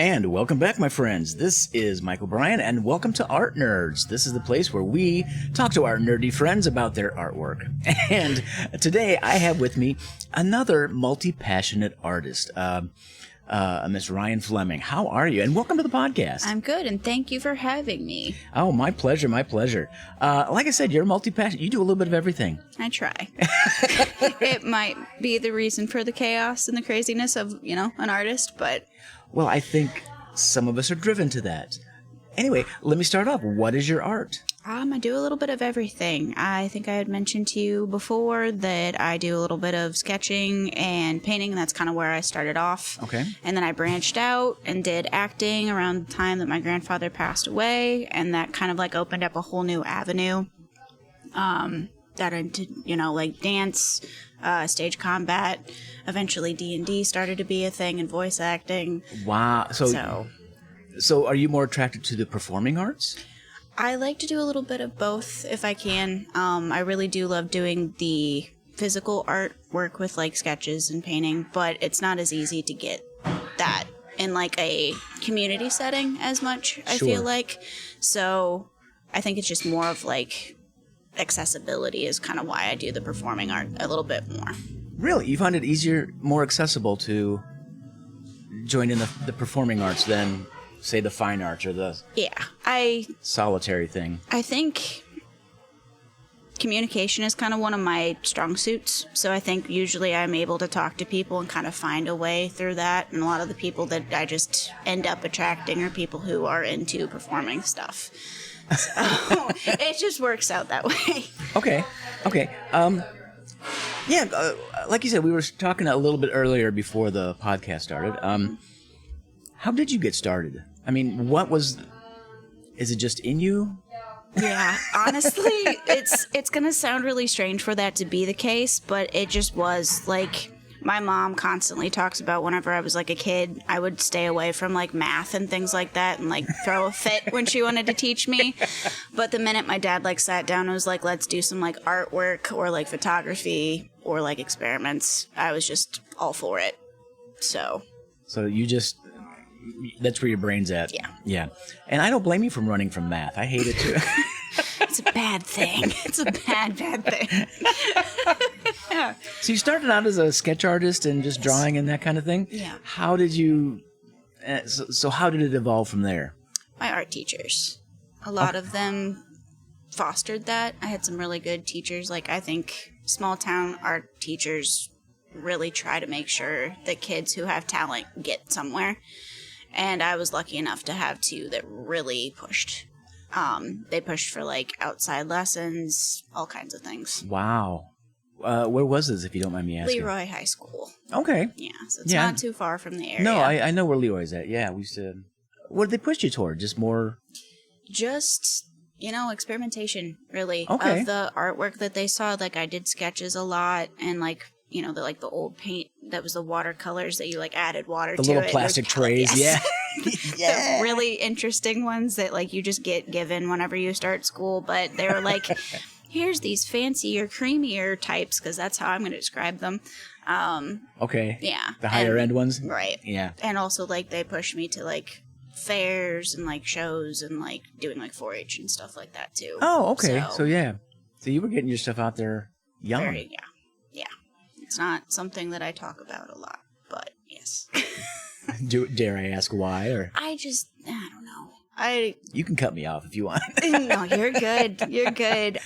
And welcome back, my friends. This is Michael Bryan, and welcome to Art Nerds. This is the place where we talk to our nerdy friends about their artwork. And today I have with me another multi-passionate artist, Miss Ryan Fleming. How are you? And welcome to the podcast. I'm good, and thank you for having me. Oh, my pleasure, my pleasure. Like I said, you're multi-passionate. You do a little bit of everything. I try. It might be the reason for the chaos and the craziness of, an artist, but... Well, I think some of us are driven to that. Anyway, let me start off. What is your art? I do a little bit of everything. I think I had mentioned to you before that I do a little bit of sketching and painting. That's kind of where I started off. Okay. And then I branched out and did acting around the time that my grandfather passed away, and that kind of like opened up a whole new avenue. That I did, like dance, stage combat. Eventually D&D started to be a thing, and voice acting. Wow. So are you more attracted to the performing arts? I like to do a little bit of both if I can. I really do love doing the physical art work with like sketches and painting, but it's not as easy to get that in like a community setting as much, I feel like. So I think it's just more of like accessibility is kind of why I do the performing art a little bit more. Really? You find it easier, more accessible to join in the performing arts than, say, the fine arts or the solitary thing? I think communication is kind of one of my strong suits. So I think usually I'm able to talk to people and kind of find a way through that. And a lot of the people that I just end up attracting are people who are into performing stuff. So it just works out that way. Okay. Like you said, we were talking a little bit earlier before the podcast started. How did you get started? I mean, is it just in you? Yeah, honestly, it's going to sound really strange for that to be the case, but it just was. Like, my mom constantly talks about whenever I was like a kid, I would stay away from like math and things like that and like throw a fit when she wanted to teach me. But the minute my dad like sat down and was like, let's do some like artwork or like photography or like experiments, I was just all for it. So that's where your brain's at. Yeah. And I don't blame you for running from math. I hate it too. It's a bad thing. It's a bad thing. Yeah. So you started out as a sketch artist and just drawing and that kind of thing? Yeah. How did you... So how did it evolve from there? My art teachers. A lot of them fostered that. I had some really good teachers. Like, I think small town art teachers really try to make sure that kids who have talent get somewhere. And I was lucky enough to have two that really pushed. They pushed for, like, outside lessons, all kinds of things. Wow. Where was this, if you don't mind me asking? Leroy High School. Okay. Yeah, so it's not too far from the area. No, I know where Leroy's at. Yeah, we used to... What did they push you toward? Just more... Just, experimentation, really. Okay. Of the artwork that they saw. Like, I did sketches a lot, and, like... the old paint that was the watercolors that you like added water to it. The little plastic trays, yes. Yeah. The really interesting ones that like you just get given whenever you start school, but they were like, here's these fancier, creamier types, because that's how I'm going to describe them. Okay. Yeah. The higher end ones? Right. Yeah. And also like they pushed me to like fairs and like shows and like doing like 4-H and stuff like that too. Oh, okay. So you were getting your stuff out there young. Yeah. It's not something that I talk about a lot, but yes. Dare I ask why? Or I don't know. You can cut me off if you want. No, you're good. You're good.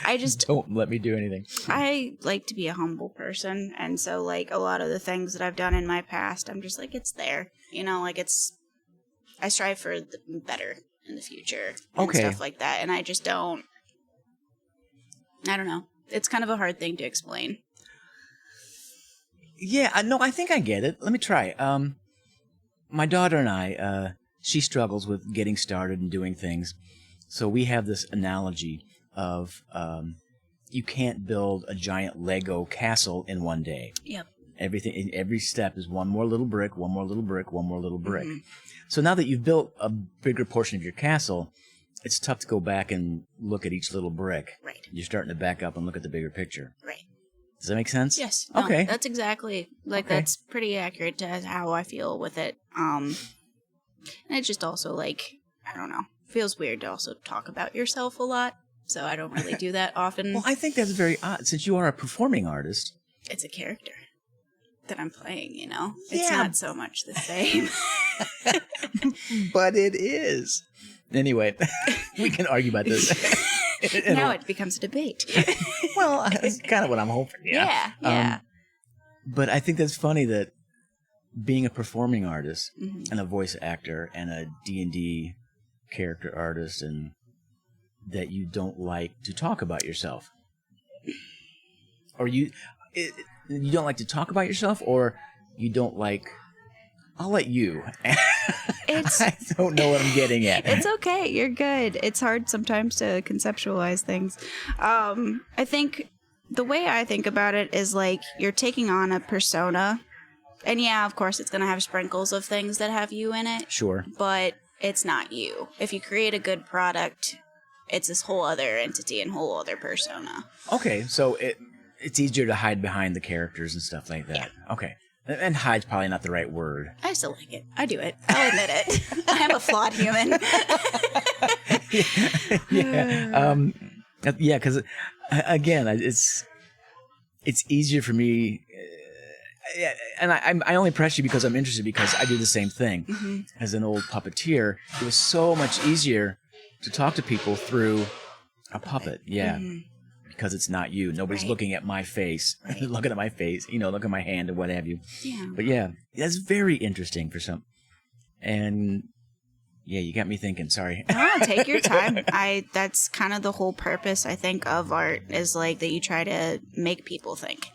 Don't let me do anything. I like to be a humble person, and so like a lot of the things that I've done in my past, I'm just like, it's there. I strive for the better in the future and stuff like that, and I don't know. It's kind of a hard thing to explain. Yeah, no, I think I get it. Let me try. My daughter and I, she struggles with getting started and doing things. So we have this analogy of you can't build a giant Lego castle in one day. Yep. Every step is one more little brick, one more little brick, one more little brick. Mm-hmm. So now that you've built a bigger portion of your castle, it's tough to go back and look at each little brick. Right. You're starting to back up and look at the bigger picture. Right. Does that make sense? Yes. No, okay. That's exactly, that's pretty accurate to how I feel with it. And And it's just also like, I don't know, feels weird to also talk about yourself a lot. So I don't really do that often. Well, I think that's very odd. Since you are a performing artist. It's a character that I'm playing, you know? Yeah. It's not so much the same. But it is. Anyway, we can argue about this. Now it becomes a debate. Well, that's kind of what I'm hoping. Yeah. But I think that's funny that being a performing artist Mm-hmm. and a voice actor and a D&D character artist, and that you don't like to talk about yourself. Or you don't like to talk about yourself, or you don't like... I'll let you. I don't know what I'm getting at. It's okay. You're good. It's hard sometimes to conceptualize things. I think the way I think about it is like you're taking on a persona. And yeah, of course, it's going to have sprinkles of things that have you in it. Sure. But it's not you. If you create a good product, it's this whole other entity and whole other persona. Okay, so it's easier to hide behind the characters and stuff like that. Yeah. Okay. And hide's probably not the right word. I still like it. I do it. I'll admit it. I am a flawed human. Yeah, because again, it's easier for me. And I only press you because I'm interested, because I do the same thing. Mm-hmm. As an old puppeteer, it was so much easier to talk to people through a puppet. Yeah. Mm-hmm. Because it's not you. Nobody's looking at my face, looking at my face, look at my hand and what have you. Yeah. But yeah, that's very interesting for some. And yeah, you got me thinking. Sorry. No, take your time. That's kind of the whole purpose, I think, of art, is like that you try to make people think.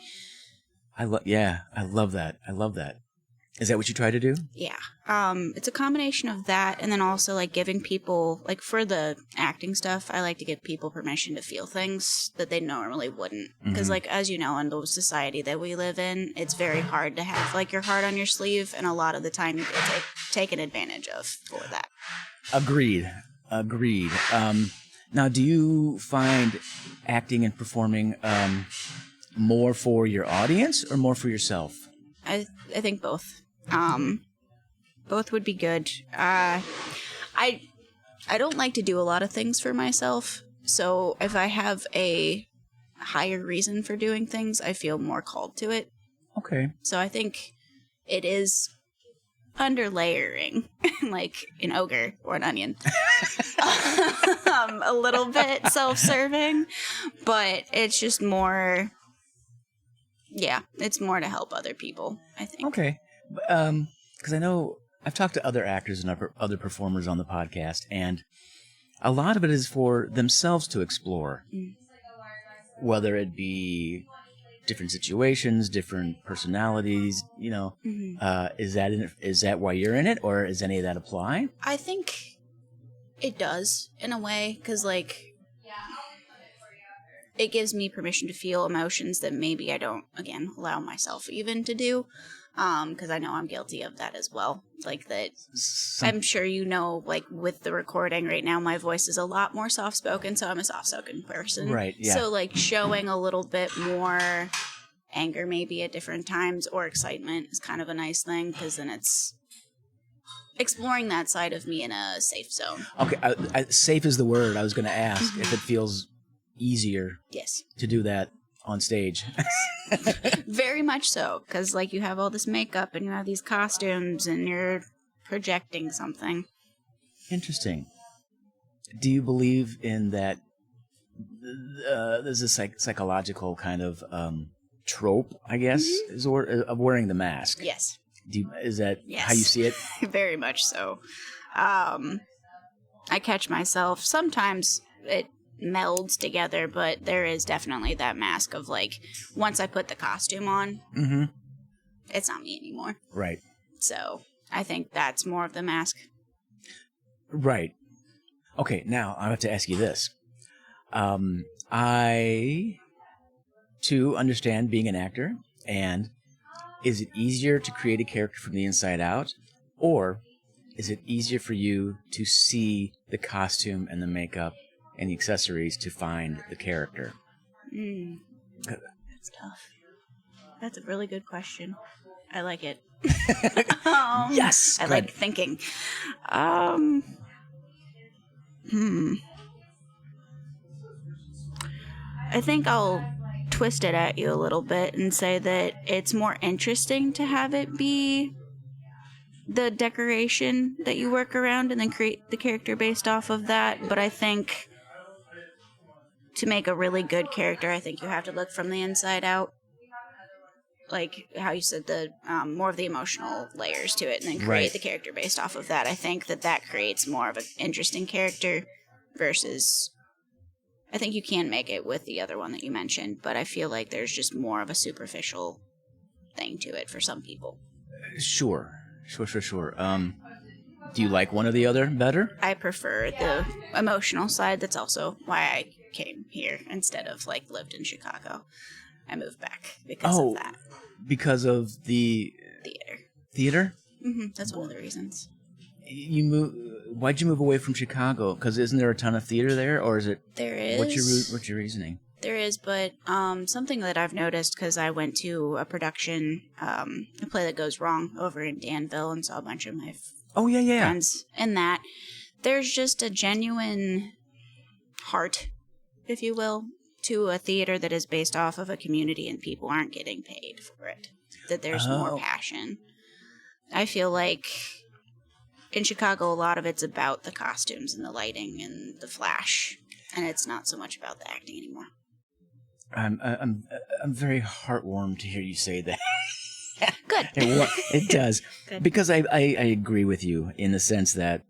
I love that. I love that. Is that what you try to do? Yeah. It's a combination of that, and then also like giving people, like for the acting stuff, I like to give people permission to feel things that they normally wouldn't. Because like, as you know, in the society that we live in, it's very hard to have like your heart on your sleeve, and a lot of the time you get taken advantage of for that. Agreed. Now, do you find acting and performing more for your audience or more for yourself? I think both. Both would be good. I don't like to do a lot of things for myself, so if I have a higher reason for doing things, I feel more called to it. Okay. So I think it is under layering, like an ogre or an onion. A little bit self-serving, but it's just more... Yeah, it's more to help other people, I think. Okay. Because I know I've talked to other actors and other performers on the podcast, and a lot of it is for themselves to explore. Whether it be different situations, different personalities, is that why you're in it, or does any of that apply? I think it does, in a way, because, like, it gives me permission to feel emotions that maybe I don't, again, allow myself even to do, because I know I'm guilty of that as well. Like that, I'm sure like with the recording right now, my voice is a lot more soft-spoken, so I'm a soft-spoken person. Right, yeah. So, like, showing a little bit more anger maybe at different times or excitement is kind of a nice thing, because then it's exploring that side of me in a safe zone. Okay, safe is the word I was going to ask, if it feels easier to do that on stage. Very much so, because like you have all this makeup and you have these costumes and you're projecting something. Interesting. Do you believe in that there's a psychological kind of trope, I guess, of wearing the mask? Yes. Is that how you see it? Very much so. I catch myself sometimes it melds together, but there is definitely that mask of like, once I put the costume on, it's not me anymore. Right. So I think that's more of the mask. Right. Okay, now I have to ask you this. I, too, understand being an actor, and is it easier to create a character from the inside out, or is it easier for you to see the costume and the makeup and the accessories to find the character? That's tough. That's a really good question. I like it. Yes. I good. like thinking. I think I'll twist it at you a little bit and say that it's more interesting to have it be the decoration that you work around and then create the character based off of that. But I think to make a really good character, I think you have to look from the inside out. Like how you said, the more of the emotional layers to it and then create Right. the character based off of that. I think that creates more of an interesting character versus... I think you can make it with the other one that you mentioned, but I feel like there's just more of a superficial thing to it for some people. Sure. Do you like one or the other better? I prefer the emotional side. That's also why I came here instead of like lived in Chicago. I moved back because of that. Because of the theater? That's one of the reasons. Why'd you move away from Chicago? Because isn't there a ton of theater there, or is it? There is. What's your reasoning? There is, but something that I've noticed because I went to a production, a play that goes wrong over in Danville, and saw a bunch of my friends in that. There's just a genuine heart, if you will, to a theater that is based off of a community and people aren't getting paid for it. That there's more passion. I feel like in Chicago, a lot of it's about the costumes and the lighting and the flash, and it's not so much about the acting anymore. I'm very heartwarmed to hear you say that. Good. It does. Good. Because I agree with you in the sense that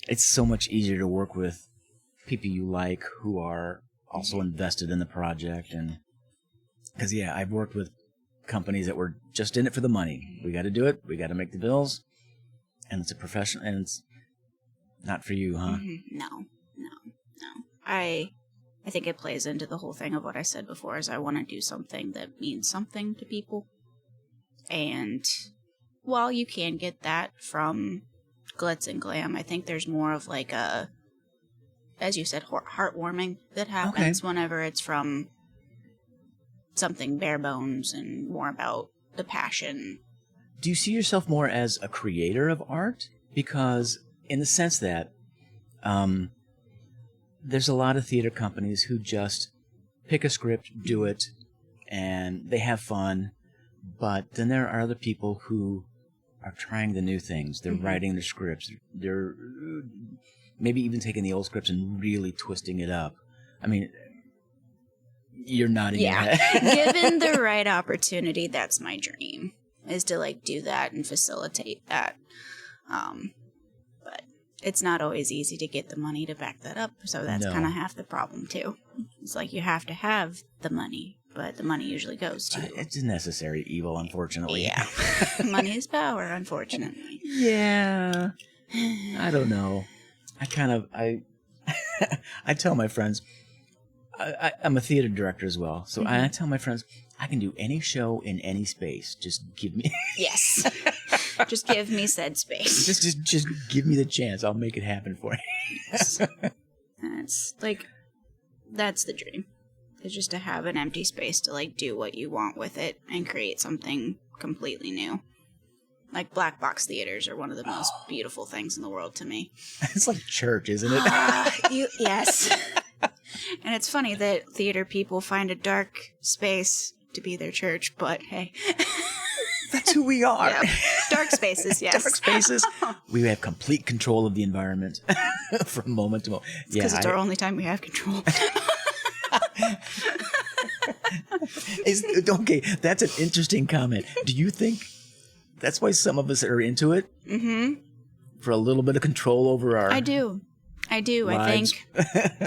it's so much easier to work with people you like who are also invested in the project. And because, I've worked with companies that were just in it for the money. We got to do it. We got to make the bills. And it's a professional, and it's not for you, huh? No. I think it plays into the whole thing of what I said before, is I want to do something that means something to people. And while you can get that from glitz and glam, I think there's more of like a, as you said, heartwarming that happens whenever it's from something bare bones and more about the passion. Do you see yourself more as a creator of art? Because in the sense that there's a lot of theater companies who just pick a script, do it, and they have fun. But then there are other people who are trying the new things. They're writing their scripts. They're maybe even taking the old scripts and really twisting it up. I mean, you're nodding your head. Given the right opportunity, that's my dream, is to like do that and facilitate that. But it's not always easy to get the money to back that up. So that's kind of half the problem too. It's like you have to have the money, but the money usually goes to... It's a necessary evil, unfortunately. Yeah. Money is power, unfortunately. Yeah. I don't know. I tell my friends, I'm a theater director as well, so I tell my friends, I can do any show in any space. Just give me... Yes. Just give me said space. Just give me the chance. I'll make it happen for you. Yes. It's like, that's the dream. Is just to have an empty space to like do what you want with it and create something completely new. Like black box theaters are one of the most beautiful things in the world to me. It's like church, isn't it? Yes. And it's funny that theater people find a dark space to be their church, but hey. That's who we are. Yep. Dark spaces, yes. Dark spaces. We have complete control of the environment from moment to moment. It's because it's our only time we have control. Okay, that's an interesting comment. Do you think that's why some of us are into it? Mm-hmm. For a little bit of control over our... I do. Lives.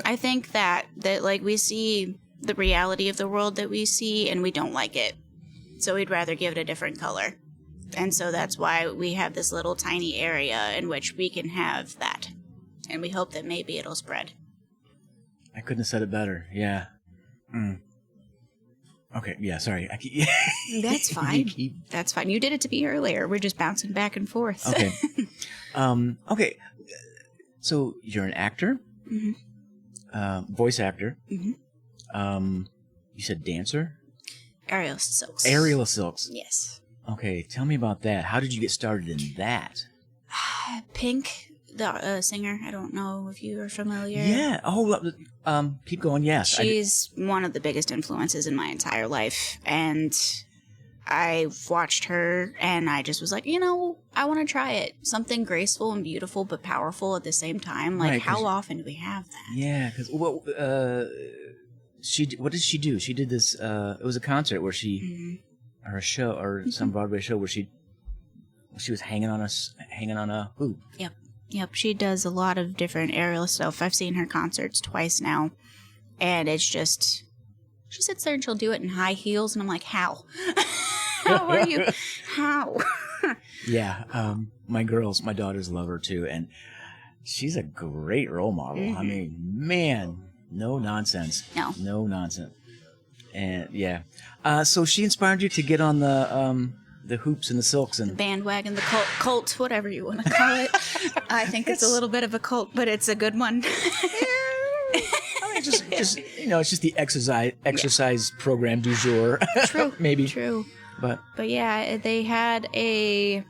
I think that like we see the reality of the world that we see and we don't like it. So we'd rather give it a different color. And so that's why we have this little tiny area in which we can have that. And we hope that maybe it'll spread. I couldn't have said it better. Yeah. Okay, yeah, sorry. That's fine. That's fine. You did it to me earlier. We're just bouncing back and forth. Okay. Okay. So you're an actor, voice actor. Mm-hmm. You said dancer? Aerial silks. Aerial silks. Yes. Okay, tell me about that. How did you get started in that? Pink, the singer. I don't know if you are familiar. Yeah. Oh, keep going. Yes. She's one of the biggest influences in my entire life. And I watched her and I just was like, I want to try it. Something graceful and beautiful but powerful at the same time. Like, Right, how often do we have that? Yeah, because what did she do? She did this. It was a concert where she, or a show, or some Broadway show where she was hanging on a hoop. Yep. She does a lot of different aerial stuff. I've seen her concerts twice now, and it's just she sits there and she'll do it in high heels, and I'm like, how? How are you? How? Yeah, my daughters love her too, and she's a great role model. I mean, man, no nonsense. No nonsense. And yeah, so she inspired you to get on the hoops and the silks and bandwagon, the cult, whatever you want to call it. I think it's a little bit of a cult, but it's a good one. I mean, just it's just the exercise program du jour. True, maybe true. But yeah, they had a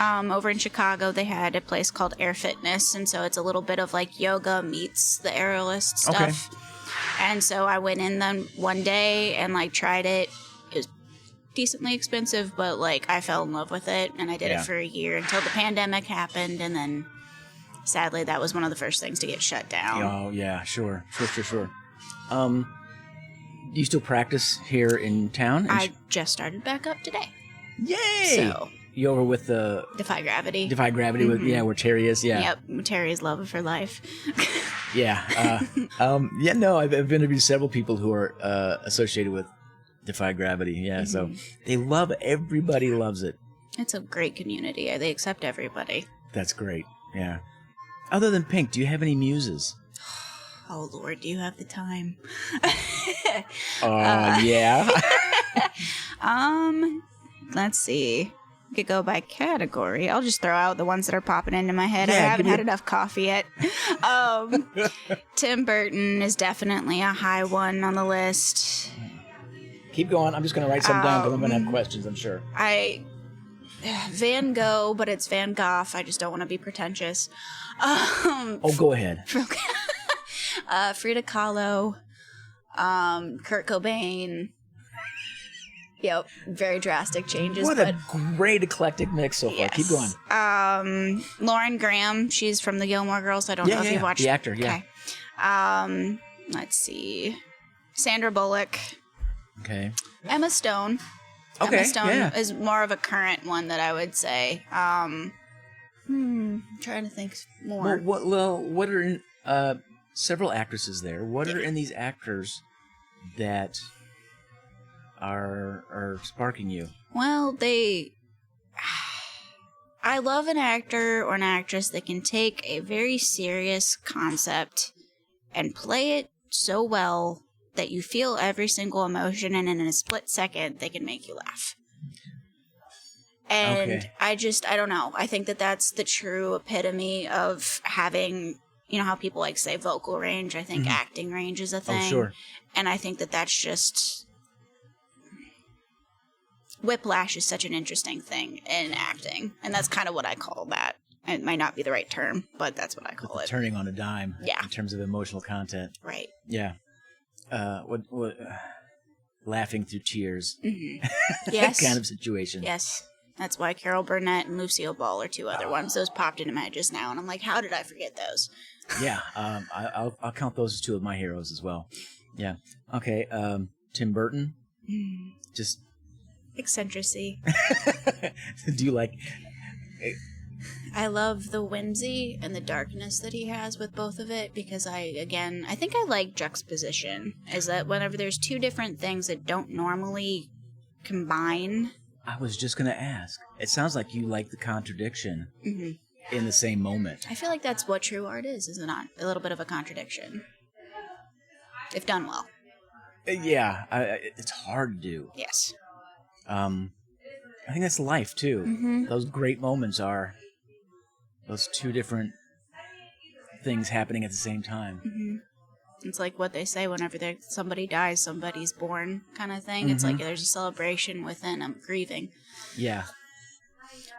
over in Chicago. They had a place called Air Fitness, and so it's a little bit of like yoga meets the aerialist stuff. Okay. And so I went in them one day and like tried it. It was decently expensive, but like I fell in love with it, and I did it for a year until the pandemic happened, and then sadly that was one of the first things to get shut down. Oh yeah, sure. Do you still practice here in town? I just started back up today. Yay! So you over with the Defy Gravity. with where Terry is. Yeah. Yep, Terry's love of her life. Yeah. No, I've interviewed several people who are associated with Defy Gravity. Yeah, so they love everybody loves it. It's a great community. They accept everybody. That's great. Yeah. Other than Pink, do you have any muses? Oh Lord, do you have the time? Yeah. Let's see. Could go by category. I'll just throw out the ones that are popping into my head. Yeah, I haven't had enough coffee yet. Tim Burton is definitely a high one on the list. Keep going. I'm just going to write some down because I'm going to have questions, I'm sure. Van Gogh, but it's Van Gogh. I just don't want to be pretentious. Go ahead. Frida Kahlo, Kurt Cobain. Yep, very drastic changes. What a great eclectic mix so far. Yes. Keep going. Lauren Graham, she's from the Gilmore Girls. I don't know if you've watched the actor. Yeah. Okay. Let's see. Sandra Bullock. Okay. Emma Stone. Okay. Emma Stone is more of a current one that I would say. Trying to think more. What are in, several actresses there? What are in these actors that are sparking you? Well, I love an actor or an actress that can take a very serious concept and play it so well that you feel every single emotion, and in a split second, they can make you laugh. And I don't know. I think that that's the true epitome of having, how people like say vocal range. I think acting range is a thing. Oh, sure. And I think that that's just... Whiplash is such an interesting thing in acting, and that's kind of what I call that. It might not be the right term, but that's what I call it. Turning on a dime. Yeah. In terms of emotional content. Right. Yeah. What laughing through tears. Mm-hmm. Yes. That kind of situation. Yes. That's why Carol Burnett and Lucille Ball are two other ones. Those popped into my head just now, and I'm like, how did I forget those? Yeah. I'll count those as two of my heroes as well. Yeah. Okay. Tim Burton. Just eccentricity. Do you like... I love the whimsy and the darkness that he has with both of it, because I think I like juxtaposition. Is that whenever there's two different things that don't normally combine. I was just going to ask. It sounds like you like the contradiction in the same moment. I feel like that's what true art is it not? A little bit of a contradiction. If done well. Yeah, it's hard to do. Yes. I think that's life, too. Those great moments are those two different things happening at the same time. It's like what they say whenever somebody dies, somebody's born kind of thing. It's like there's a celebration within grieving. Yeah.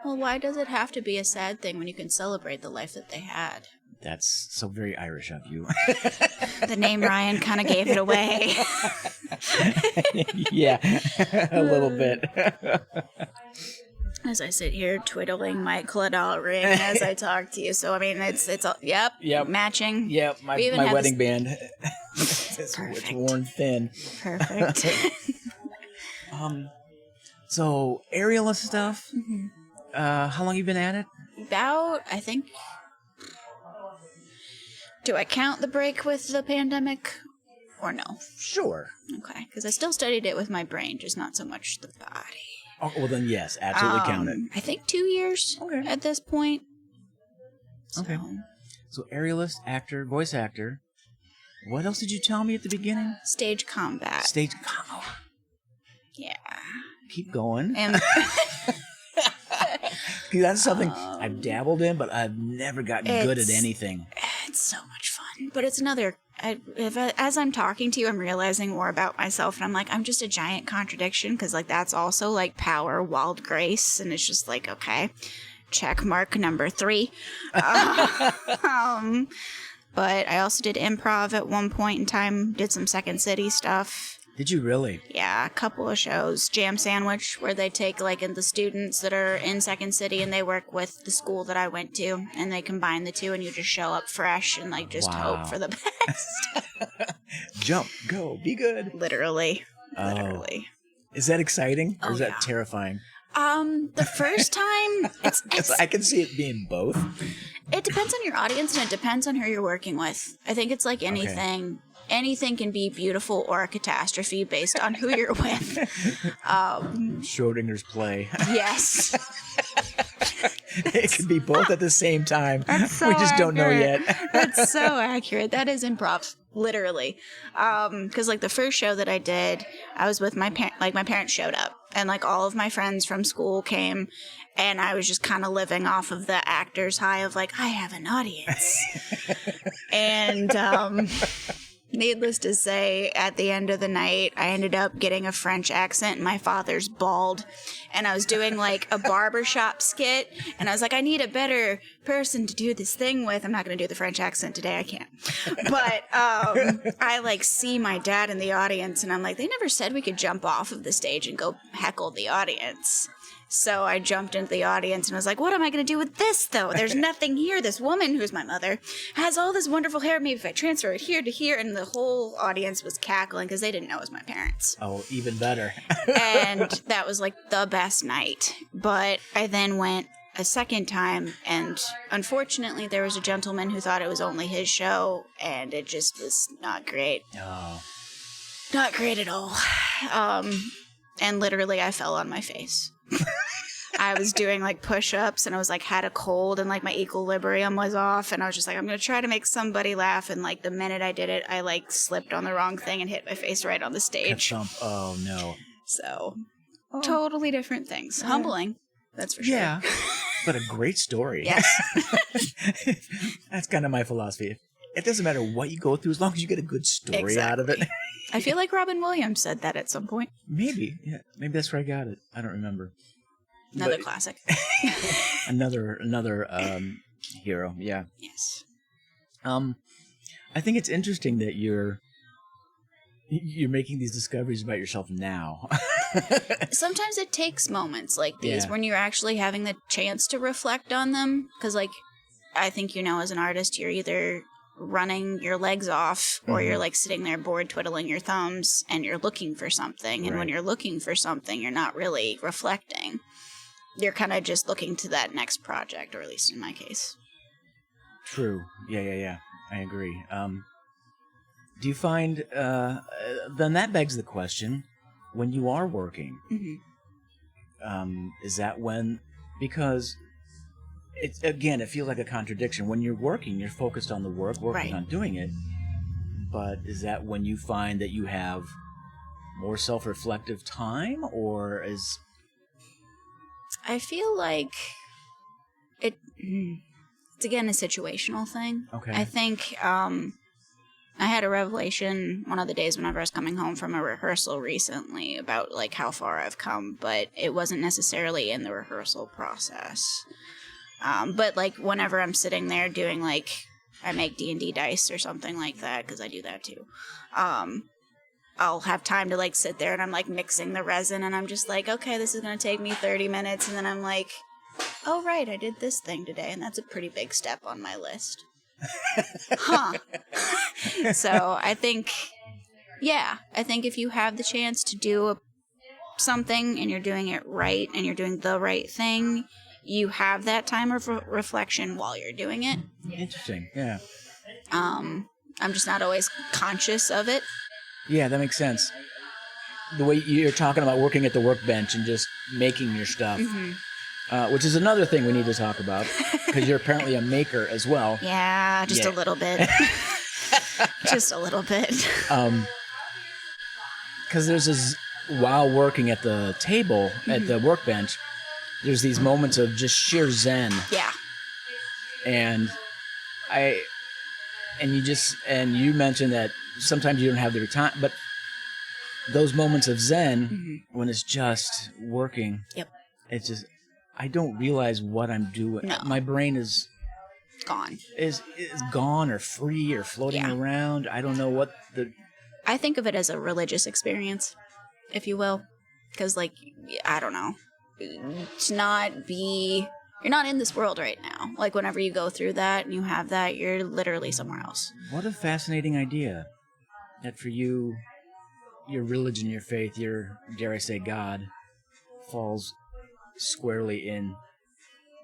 Well, why does it have to be a sad thing when you can celebrate the life that they had? That's so very Irish of you. The name Ryan kind of gave it away. Yeah, a little bit. As I sit here twiddling my claddagh ring as I talk to you. So, I mean, it's all, yep, matching. Yep, my wedding band. It's worn thin. Perfect. So, aerialist stuff, how long you been at it? About, I think, do I count the break with the pandemic or no? Sure. Okay, because I still studied it with my brain, just not so much the body. Oh, well, then yes, absolutely count it. I think 2 years at this point. Okay. So, aerialist, actor, voice actor. What else did you tell me at the beginning? Stage combat. Yeah. Keep going. And that's something I've dabbled in, but I've never gotten good at anything. It's so much fun. But it's another... as I'm talking to you, I'm realizing more about myself, and I'm like, I'm just a giant contradiction, because like that's also like power, wild grace, and it's just like, okay, check mark number 3. But I also did improv at one point in time, did some Second City stuff. Did you really? Yeah, a couple of shows. Jam Sandwich, where they take like the students that are in Second City and they work with the school that I went to, and they combine the two, and you just show up fresh and like just hope for the best. Jump, go, be good. Literally. Is that exciting or is that terrifying? The first time, it's I can see it being both. It depends on your audience, and it depends on who you're working with. I think it's like anything. Okay. Anything can be beautiful or a catastrophe based on who you're with. Schrodinger's play. Yes. It could be both at the same time. So we just don't know yet. That's so accurate. That is improv, literally. Because like the first show that I did, I was with my parents. Like my parents showed up, and like all of my friends from school came, and I was just kind of living off of the actor's high of like, I have an audience. And needless to say, at the end of the night, I ended up getting a French accent, and my father's bald. And I was doing like a barbershop skit, and I was like, I need a better person to do this thing with. I'm not going to do the French accent today. I can't. But I like see my dad in the audience, and I'm like, they never said we could jump off of the stage and go heckle the audience. So I jumped into the audience and was like, what am I going to do with this, though? There's nothing here. This woman, who's my mother, has all this wonderful hair. Maybe if I transfer it here to here. And the whole audience was cackling because they didn't know it was my parents. Oh, even better. And that was like the best night. But I then went a second time, and unfortunately there was a gentleman who thought it was only his show, and it just was not great. Oh. Not great at all. And literally I fell on my face. I was doing like push-ups, and I was like had a cold, and like my equilibrium was off, and I was just like, I'm gonna try to make somebody laugh, and like the minute I did it, I like slipped on the wrong thing and hit my face right on the stage. Oh no. So totally different things. Humbling, that's for sure. Yeah. But a great story. Yes. That's kind of my philosophy. It doesn't matter what you go through as long as you get a good story out of it. I feel like Robin Williams said that at some point. Maybe. Yeah. Maybe that's where I got it. I don't remember. Another classic. another hero. Yeah. Yes. I think it's interesting that you're making these discoveries about yourself now. Sometimes it takes moments like these when you're actually having the chance to reflect on them. Because, like, I think, as an artist, you're either running your legs off or you're like sitting there bored twiddling your thumbs and you're looking for something. And when you're looking for something, you're not really reflecting. You're kind of just looking to that next project, or at least in my case. True. Yeah. I agree. Do you find, then that begs the question, when you are working, is that when, because it feels like a contradiction. When you're working, you're focused on the work, working on doing it. But is that when you find that you have more self-reflective time, or is... I feel like it's again a situational thing. Okay. I think I had a revelation one of the days whenever I was coming home from a rehearsal recently about like how far I've come, but it wasn't necessarily in the rehearsal process. But like whenever I'm sitting there doing like, I make D&D dice or something like that, because I do that too. I'll have time to like sit there and I'm like mixing the resin and I'm just like, okay, this is going to take me 30 minutes. And then I'm like, oh, right, I did this thing today. And that's a pretty big step on my list. Huh. So I think if you have the chance to do something and you're doing it right and you're doing the right thing, you have that time of reflection while you're doing it. Interesting. Yeah. I'm just not always conscious of it. Yeah, that makes sense. The way you're talking about working at the workbench and just making your stuff, which is another thing we need to talk about, because you're apparently a maker as well. Yeah, just a little bit. Just a little bit. Because there's this, while working at the table, at the workbench, there's these moments of just sheer zen. Yeah. And you mentioned that sometimes you don't have the time, but those moments of zen, when it's just working, it's just, I don't realize what I'm doing. No. My brain is gone. Is gone or free or floating around. I don't know what the... I think of it as a religious experience, if you will. Because, like, I don't know. You're not in this world right now. Like, whenever you go through that and you have that, you're literally somewhere else. What a fascinating idea. That for you, your religion, your faith, your, dare I say, God, falls squarely in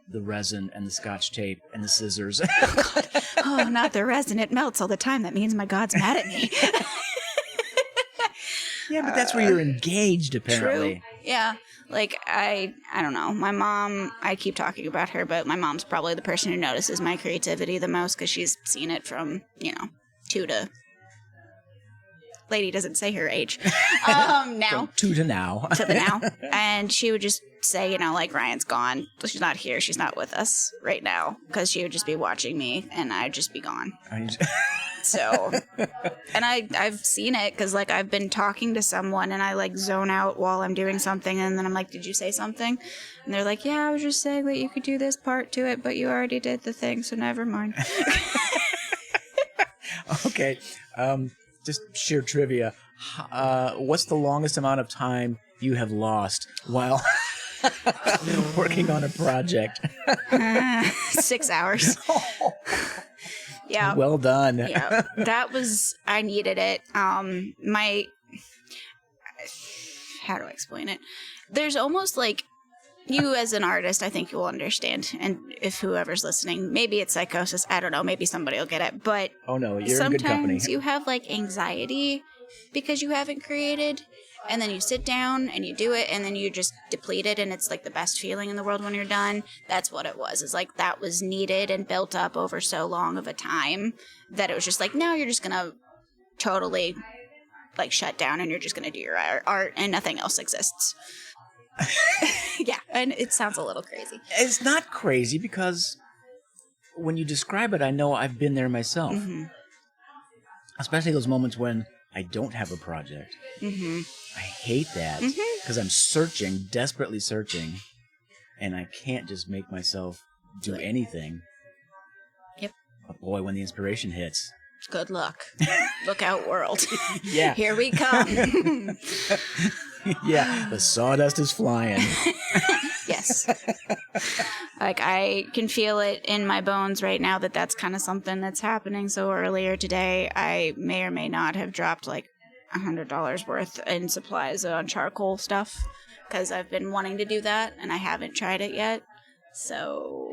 the resin and the Scotch tape and the scissors. Oh, God. Oh, not the resin. It melts all the time. That means my God's mad at me. Yeah, but that's where you're engaged, apparently. True. Yeah. Like, I don't know. My mom, I keep talking about her, but my mom's probably the person who notices my creativity the most because she's seen it from, 2 to... Lady doesn't say her age. Now. From 2 to now. To the now. And she would just say, like, Ryan's gone. She's not here. She's not with us right now. Because she would just be watching me, and I'd just be gone. So, and I've seen it, because, like, I've been talking to someone, and I, like, zone out while I'm doing something, and then I'm like, did you say something? And they're like, yeah, I was just saying that you could do this part to it, but you already did the thing, so never mind. Okay. Just sheer trivia. What's the longest amount of time you have lost while working on a project? 6 hours. Yeah. Well done. Yeah. That was, I needed it. How do I explain it? There's almost like, you as an artist, I think you will understand. And if whoever's listening, maybe it's psychosis. I don't know. Maybe somebody will get it. But oh no, you're in good company. Sometimes you have like anxiety because you haven't created. And then you sit down and you do it and then you just deplete it. And it's like the best feeling in the world when you're done. That's what it was. It's like that was needed and built up over so long of a time that it was just like, now you're just going to totally like shut down and you're just going to do your art and nothing else exists. Yeah, and it sounds a little crazy. It's not crazy because when you describe it, I know I've been there myself. Mm-hmm. Especially those moments when I don't have a project. Mm-hmm. I hate that because I'm searching, desperately searching, and I can't just make myself do anything. Yep. But boy, when the inspiration hits. Good luck. Look out, world. Yeah. Here we come. Yeah, the sawdust is flying. Yes. Like, I can feel it in my bones right now that that's kind of something that's happening. So earlier today, I may or may not have dropped like $100 worth in supplies on charcoal stuff because I've been wanting to do that and I haven't tried it yet. So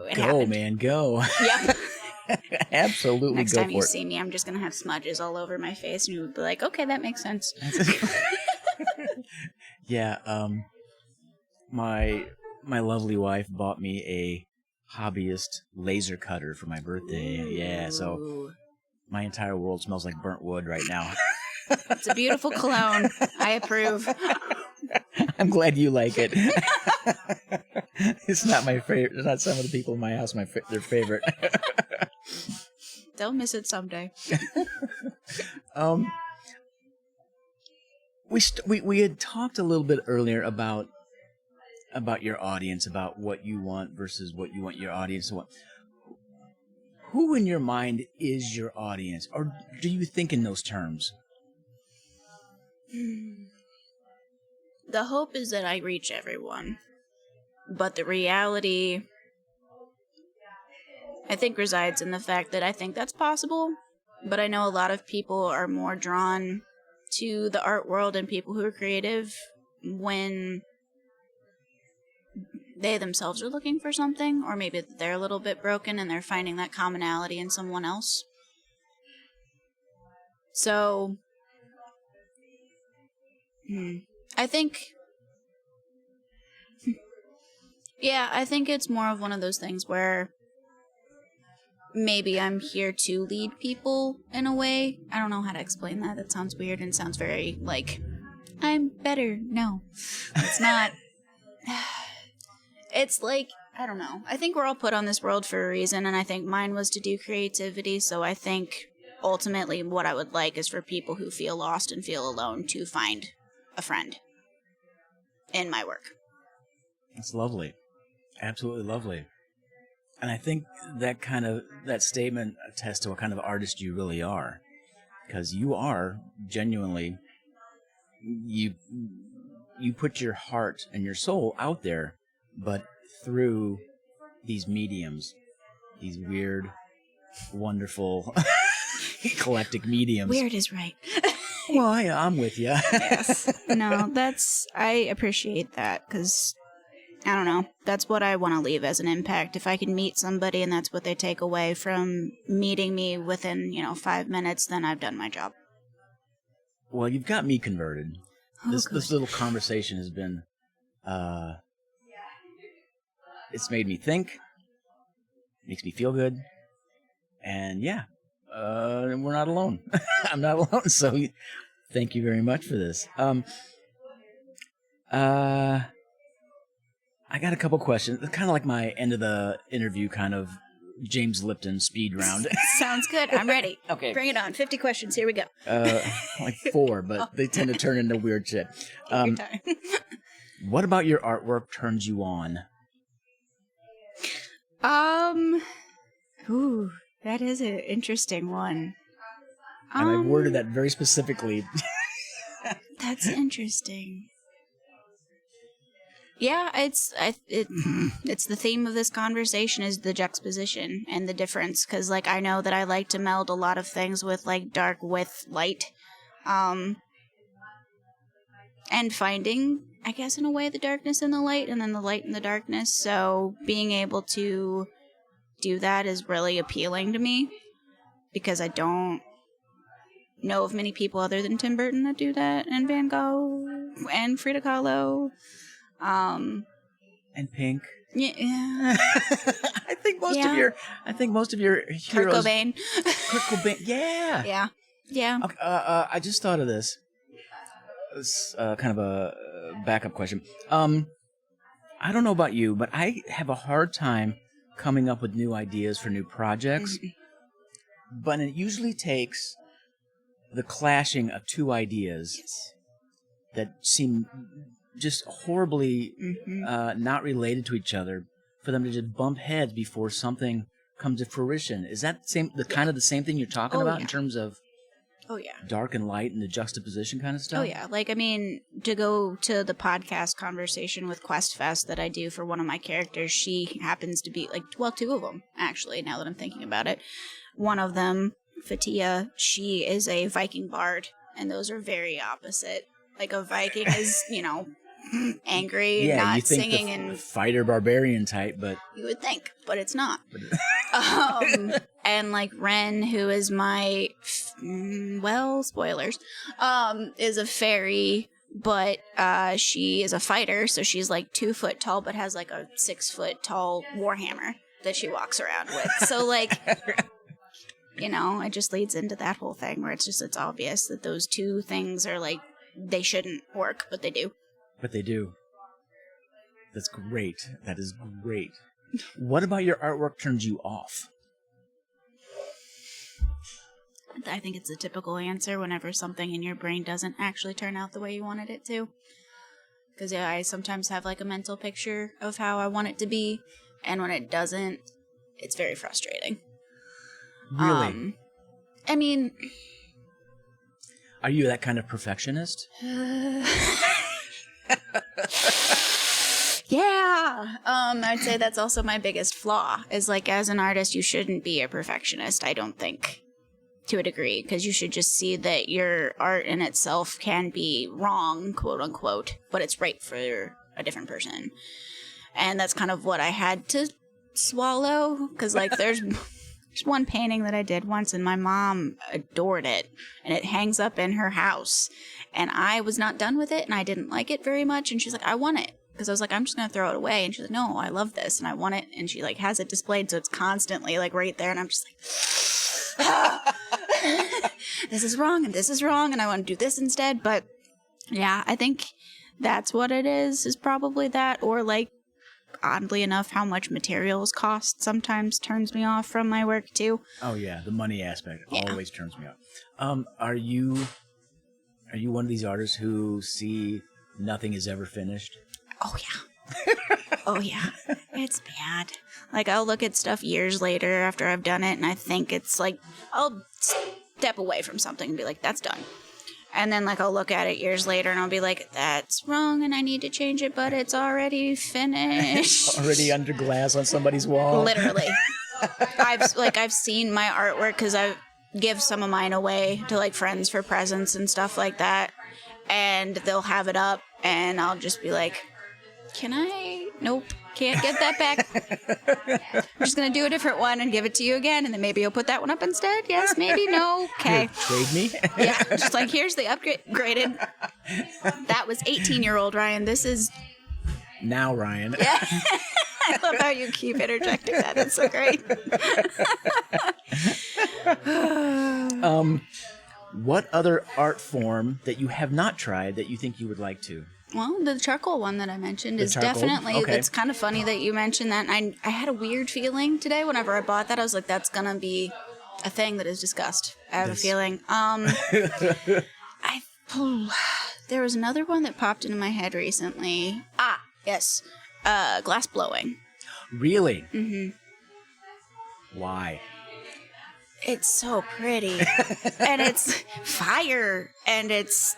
it happened. Man, go. Yep. Absolutely. Next go time for you it. see me, I'm just going to have smudges all over my face and you would be like, okay, that makes sense. Yeah, my lovely wife bought me a hobbyist laser cutter for my birthday. Yeah, so my entire world smells like burnt wood right now. It's a beautiful cologne. I approve. I'm glad you like it. It's not my favorite. It's not some of the people in my house their favorite. They'll miss it someday. We had talked a little bit earlier about your audience, about what you want versus what you want your audience to want. Who in your mind is your audience, or do you think in those terms? The hope is that I reach everyone, but the reality, I think, resides in the fact that I think that's possible, but I know a lot of people are more drawn to the art world and people who are creative when they themselves are looking for something, or maybe they're a little bit broken and they're finding that commonality in someone else. So, I think, I think it's more of one of those things where maybe I'm here to lead people in a way. I don't know how to explain that. That sounds weird and sounds very, like, I'm better. No, it's not. It's like, I don't know. I think we're all put on this world for a reason, and I think mine was to do creativity, so I think ultimately what I would like is for people who feel lost and feel alone to find a friend in my work. It's lovely. Absolutely lovely. And I think that statement attests to what kind of artist you really are. Because you are genuinely, you put your heart and your soul out there, but through these mediums, these weird, wonderful, eclectic mediums. Weird is right. Well, I'm with you. Yes. No, I appreciate that, because, I don't know, that's what I want to leave as an impact. If I can meet somebody and that's what they take away from meeting me within, 5 minutes, then I've done my job. Well, you've got me converted. Oh, this little conversation has been, it's made me think, makes me feel good, and we're not alone. I'm not alone, so thank you very much for this. I got a couple questions. It's kind of like my end of the interview kind of James Lipton speed round. Sounds good. I'm ready. Okay. Bring it on. 50 questions. Here we go. Like 4, but they tend to turn into weird shit. Take your time. What about your artwork turns you on? Ooh, that is an interesting one. And I worded that very specifically. That's interesting. Yeah, it's the theme of this conversation is the juxtaposition and the difference, because like I know that I like to meld a lot of things with like dark with light, and finding, I guess, in a way, the darkness in the light and then the light in the darkness. So being able to do that is really appealing to me, because I don't know of many people other than Tim Burton that do that, and Van Gogh and Frida Kahlo. And Pink. Yeah. I think most of your heroes. Kurt Cobain. Kurt Cobain. Yeah. Yeah. Okay, I just thought of this. It's kind of a backup question. I don't know about you, but I have a hard time coming up with new ideas for new projects. Mm-hmm. But it usually takes the clashing of two ideas that seem just horribly not related to each other for them to just bump heads before something comes to fruition. Is that kind of the same thing you're talking about in terms of dark and light and the juxtaposition kind of stuff? Oh, yeah. Like, I mean, to go to the podcast conversation with Quest Fest that I do for one of my characters, she happens to be, two of them, actually, now that I'm thinking about it. One of them, Fatia, she is a Viking bard, and those are very opposite. Like, a Viking is, angry, not singing, and fighter barbarian type, but you would think, but it's not. And like Ren, who is my spoilers, is a fairy, but she is a fighter, so she's like 2 foot tall, but has like a 6 foot tall warhammer that she walks around with. So like, it just leads into that whole thing where it's obvious that those two things are like, they shouldn't work, but they do. But they do. That's great. That is great. What about your artwork turns you off? I think it's a typical answer whenever something in your brain doesn't actually turn out the way you wanted it to. Because I sometimes have like a mental picture of how I want it to be, and when it doesn't, it's very frustrating. Really? I mean... Are you that kind of perfectionist? Yeah. I'd say that's also my biggest flaw, is like, as an artist, you shouldn't be a perfectionist, I don't think, to a degree, because you should just see that your art in itself can be wrong, quote unquote, but it's right for a different person. And that's kind of what I had to swallow, because like there's one painting that I did once and my mom adored it, and it hangs up in her house, and I was not done with it and I didn't like it very much, and she's like, I want it. Because I was like, I'm just going to throw it away. And she's like, no, I love this and I want it. And she like has it displayed so it's constantly like right there. And I'm just like, ah, this is wrong and this is wrong. And I want to do this instead. But yeah, I think that's what it is probably that. Or like, oddly enough, how much materials cost sometimes turns me off from my work too. Oh yeah, the money aspect always turns me off. Are you one of these artists who see nothing is ever finished? Oh, yeah. Oh, yeah. It's bad. Like, I'll look at stuff years later after I've done it, and I think it's like, I'll step away from something and be like, that's done. And then, like, I'll look at it years later, and I'll be like, that's wrong, and I need to change it, but it's already finished. Already under glass on somebody's wall. Literally. I've seen my artwork, because I give some of mine away to, like, friends for presents and stuff like that, and they'll have it up, and I'll just be like, can I? Nope. Can't get that back. I'm just going to do a different one and give it to you again, and then maybe you'll put that one up instead? Yes, maybe, no? Okay. Trade me? Yeah, just like, here's the upgraded. That was 18-year-old Ryan. This is... Now, Ryan. Yeah. I love how you keep interjecting that. It's so great. What other art form that you have not tried that you think you would like to? Well, the charcoal one that I mentioned is charcoal? definitely, Okay. It's kind of funny that you mentioned that. And I had a weird feeling today whenever I bought that. I was like, that's going to be a thing that is discussed. I have a feeling. There was another one that popped into my head recently. Ah, yes. Glass blowing. Really? Mm-hmm. Why? It's so pretty. And it's fire. And it's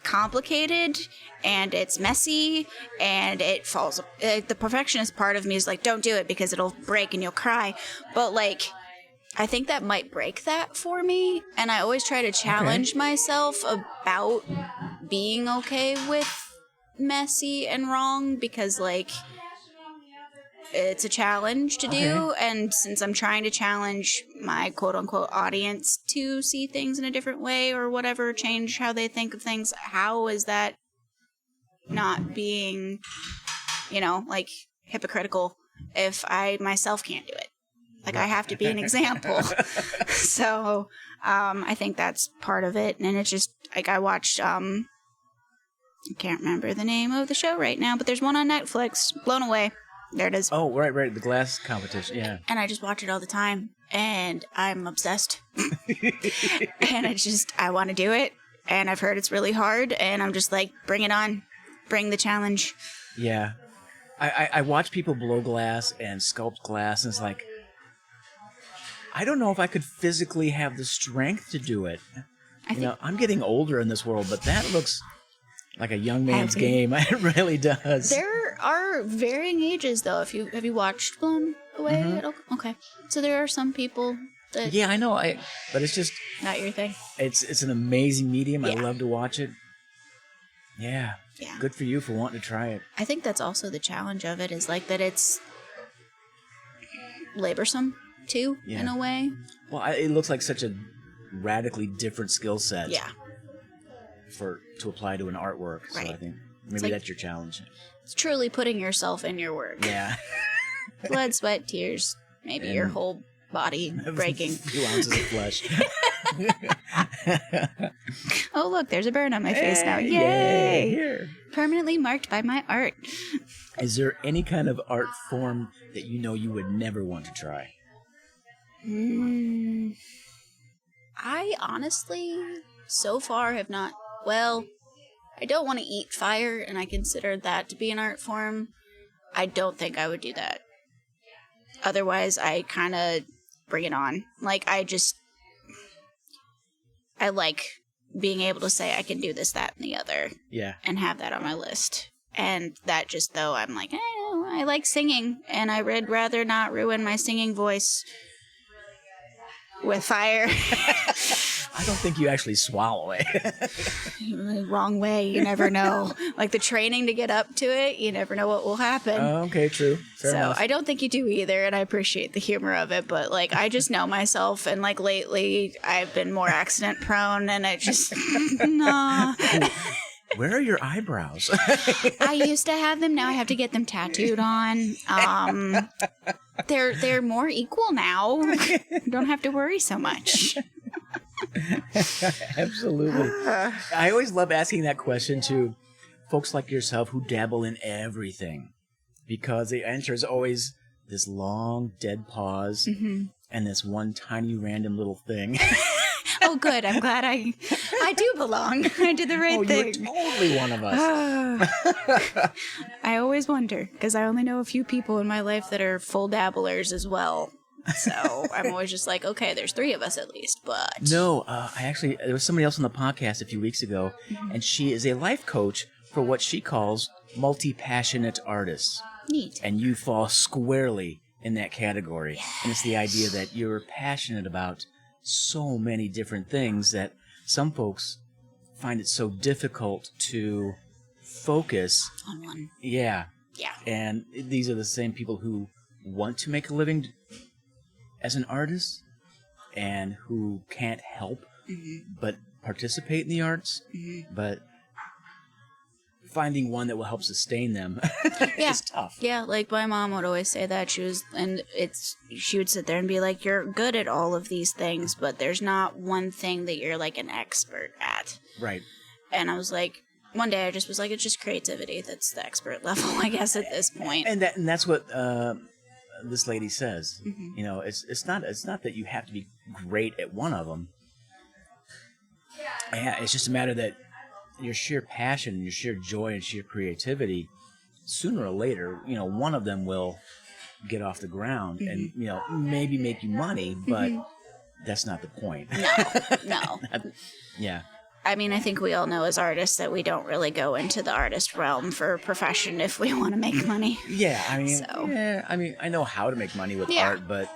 complicated. And it's messy. And it falls. The perfectionist part of me is like, don't do it because it'll break and you'll cry. But like, I think that might break that for me. And I always try to challenge myself about being okay with messy and wrong because like, it's a challenge to do, and since I'm trying to challenge my quote-unquote audience to see things in a different way or whatever, change how they think of things, how is that not being, like, hypocritical if I myself can't do it? Like, I have to be an example. So, I think that's part of it, and it's just, like, I watched, I can't remember the name of the show right now, but there's one on Netflix, Blown Away. There it is. Oh, right. The glass competition, yeah. And I just watch it all the time, and I'm obsessed. And I want to do it, and I've heard it's really hard, and I'm just like, bring it on. Bring the challenge. Yeah. I watch people blow glass and sculpt glass, and it's like, I don't know if I could physically have the strength to do it. I'm getting older in this world, but that looks like a young man's game. It really does. There are varying ages, though. Have you watched Blown Away? Mm-hmm. Okay, so there are some people that. Yeah, I know. But it's just not your thing. It's an amazing medium. Yeah. I love to watch it. Yeah. Yeah. Good for you for wanting to try it. I think that's also the challenge of it is like that it's laborsome too, in a way. Well, it looks like such a radically different skill set. Yeah. To apply to an artwork. So I think maybe that's your challenge. It's truly putting yourself in your work. Yeah. Blood, sweat, tears, maybe your whole body breaking. A few ounces of flesh. Oh, look, there's a burn on my face now. Yay! Yeah, here. Permanently marked by my art. Is there any kind of art form that you would never want to try? I I honestly, so far, have not... Well, I don't want to eat fire, and I consider that to be an art form. I don't think I would do that. Otherwise, I kind of bring it on. Like, I like being able to say I can do this, that, and the other. Yeah. And have that on my list. And that just, though, I'm like, I like singing, and I would rather not ruin my singing voice with fire. I don't think you actually swallow it. Wrong way, you never know. Like the training to get up to it, you never know what will happen. Oh, okay, true. Fair enough. I don't think you do either, and I appreciate the humor of it, but like I just know myself, and like lately I've been more accident prone, and it just nah. Where are your eyebrows? I used to have them, now I have to get them tattooed on. They're more equal now. Don't have to worry so much. Absolutely. I always love asking that question to folks like yourself who dabble in everything, because the answer is always this long dead pause and this one tiny random little thing. Oh, good. I'm glad I do belong. I did the right thing. You're totally one of us. I always wonder, because I only know a few people in my life that are full dabblers as well. So I'm always just like, okay, there's 3 of us at least, but... No, there was somebody else on the podcast a few weeks ago, and she is a life coach for what she calls multi-passionate artists. Neat. And you fall squarely in that category. Yes. And it's the idea that you're passionate about so many different things that some folks find it so difficult to focus on one. Yeah. Yeah. And these are the same people who want to make a living as an artist and who can't help but participate in the arts, but finding one that will help sustain them is tough. Yeah, like my mom would always say that. She would sit there and be like, you're good at all of these things, but there's not one thing that you're like an expert at. Right. And I was like, one day I just was like, it's just creativity that's the expert level, I guess, at this point. And that's what this lady says. You know, it's not that you have to be great at one of them. Yeah, it's just a matter that your sheer passion, your sheer joy, and sheer creativity, sooner or later, you know, one of them will get off the ground and, you know, maybe make you money, but that's not the point. No. Yeah. I mean, I think we all know as artists that we don't really go into the artist realm for a profession if we want to make money. Yeah, I mean, I know how to make money with art, but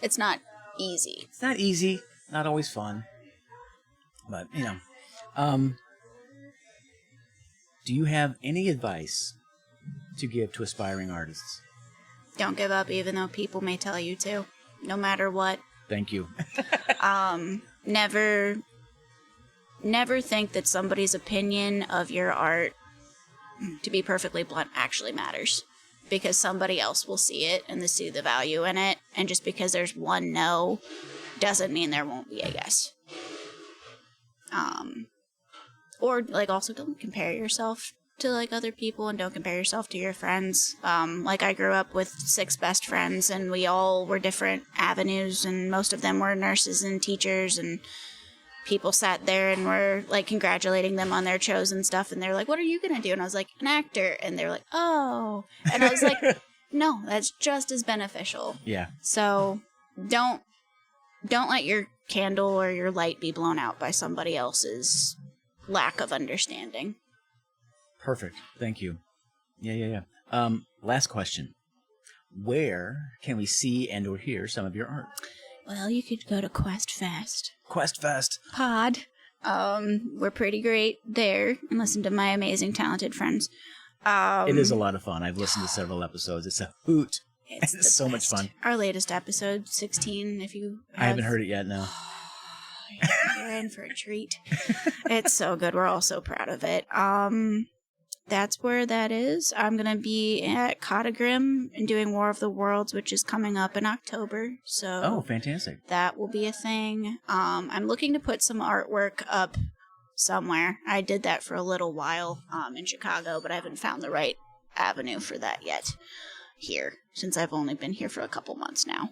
it's not easy. It's not easy, not always fun. But, you know, do you have any advice to give to aspiring artists? Don't give up, even though people may tell you to, no matter what. Thank you. Never think that somebody's opinion of your art, to be perfectly blunt, actually matters. Because somebody else will see it and they see the value in it. And just because there's one no doesn't mean there won't be a yes. Or, like, also don't compare yourself to, like, other people, and don't compare yourself to your friends. Like, I grew up with 6 best friends, and we all were different avenues, and most of them were nurses and teachers, and people sat there and were, like, congratulating them on their shows and stuff, and they're like, what are you gonna do? And I was like, an actor. And they're like, oh. And I was like, no, that's just as beneficial. Yeah. So, don't let your candle or your light be blown out by somebody else's lack of understanding. Perfect. Thank you. Yeah. Last question. Where can we see and or hear some of your art? Well, you could go to QuestFest. QuestFest. Pod. We're pretty great there, and listen to my amazing, talented friends. It is a lot of fun. I've listened to several episodes. It's a hoot. It's so much fun. Our latest episode, 16, if you I haven't heard it yet, no. You're in for a treat. It's so good. We're all so proud of it. That's where that is. I'm going to be at Cotagrim and doing War of the Worlds, which is coming up in October. So oh, fantastic. That will be a thing. I'm looking to put some artwork up somewhere. I did that for a little while in Chicago, but I haven't found the right avenue for that yet here, since I've only been here for a couple months now.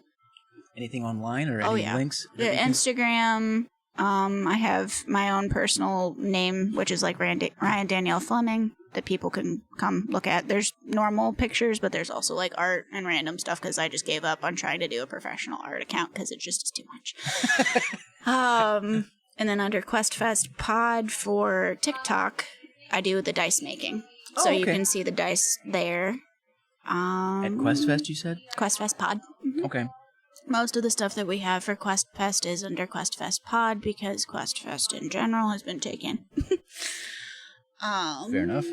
anything online or Oh, any yeah. links? that The we can- Instagram. I have my own personal name, which is like Ryan Danielle Fleming, that people can come look at. There's normal pictures, but there's also like art and random stuff because I just gave up on trying to do a professional art account because it just is too much. And then under QuestFest Pod for TikTok, I do the dice making. So you okay. can see the dice there. At QuestFest, you said? QuestFest Pod. Mhm. Okay. Most of the stuff that we have for QuestFest is under QuestFest Pod because QuestFest in general has been taken. Fair enough.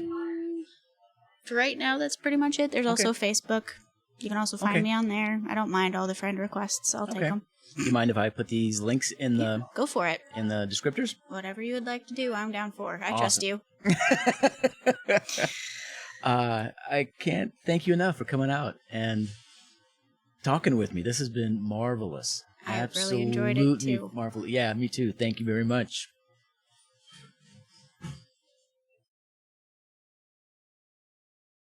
For right now, that's pretty much it. There's also Facebook. You can also find Okay. me on there. I don't mind all the friend requests. I'll take Okay. them. You mind if I put these links in the Go for it. descriptors? Whatever you would like to do, I'm down for. I Awesome. trust you. I can't thank you enough for coming out and talking with me. This has been marvelous. I really enjoyed it, too. Marvelous. Yeah, me too. Thank you very much.